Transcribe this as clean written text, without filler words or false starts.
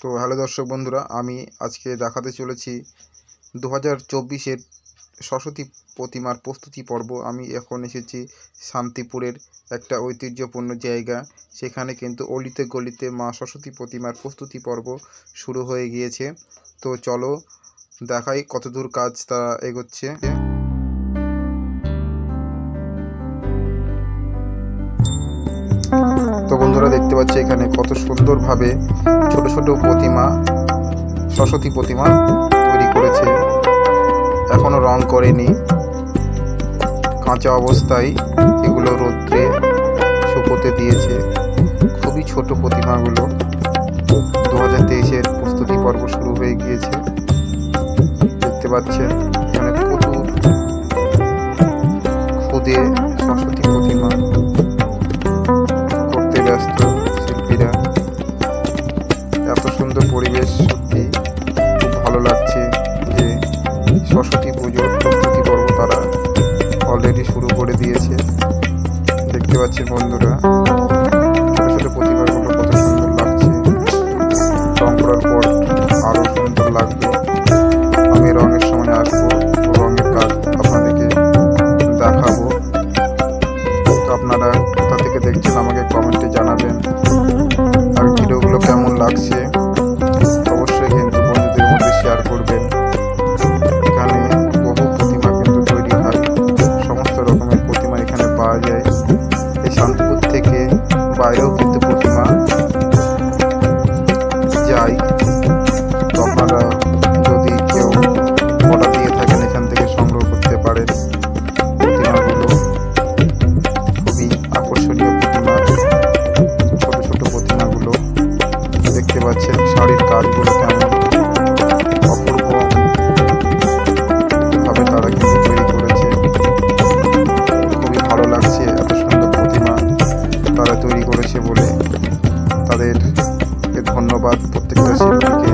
তো হ্যালো দর্শক বন্ধুরা, আমি আজকে দেখাতে চলেছি 2024-এর সরস্বতী প্রতিমার প্রস্তুতি পর্ব। আমি এখন এসেছি শান্তিপুরের একটা ঐতিহ্যপূর্ণ জায়গা। সেখানে কিন্তু অলিতে গলিতে মা সরস্বতী প্রতিমার প্রস্তুতি পর্ব শুরু হয়ে গিয়েছে। তো চলো দেখাই কতদূর কাজ তা এগোচ্ছে। তো বন্ধুরা দেখতে পাচ্ছি এখানে কত সুন্দরভাবে ছোট ছোট প্রতিমা, সরস্বতী প্রতিমা তৈরি করেছে। এখনো রং করেনি, কাঁচা অবস্থায় এগুলো রৌদ্রে শুকোতে দিয়েছে। খুবই ছোট প্রতিমাগুলো। 2023-এর প্রস্তুতি পর্ব শুরু হয়ে গিয়েছে। দেখতে পাচ্ছেন এখানে প্রচুর খুদে সরস্বতী প্রতিমা করতে ব্যস্ত শিল্পীরা। এত সুন্দর পরিবেশ, সত্যি খুব ভালো লাগছে যে সরস্বতী পুজোর প্রস্তুতি পর্ব তারা অলরেডি শুরু করে দিয়েছে। দেখতে পাচ্ছেন বন্ধুরা ছোট ছোট প্রতিমাগুলো কত সুন্দর লাগছে। রং করার পর আরও সুন্দর লাগবে। আমি রঙের সময় আসবো, রঙের কাজ আপনাদেরকে দেখাবো। তো আপনারা কোথা থেকে দেখছেন আমাকে কমেন্টে জানাবেন। আর ভিডিওগুলো কেমন লাগছে অবশ্যই কিন্তু বন্ধুদের মধ্যে শেয়ার করবেন। এখানে বহু প্রতিমা কিন্তু তৈরি হয়, সমস্ত রকমের প্রতিমা এখানে পাওয়া যায়। এই শান্তিপুর থেকে বাইরেও কিন্তু প্রতিমা যায়। তো আপনারা যদি কেউ অর্ডার দিয়ে থাকেন এখান থেকে সংগ্রহ করতে পারেন। প্রতিমাগুলো খুবই আকর্ষণীয় প্রতিমা, ছোট ছোট প্রতিমাগুলো দেখতে পাচ্ছেন। শাড়ির কাজগুলো কেমন অপূর্ব ভাবে তারা কিন্তু তৈরি করেছে। খুবই ভালো লাগছে এত সুন্দর প্রতিমা তারা তৈরি করেছে বলে। তাদেরকে ধন্যবাদ প্রত্যেকটা শিল্পীকে।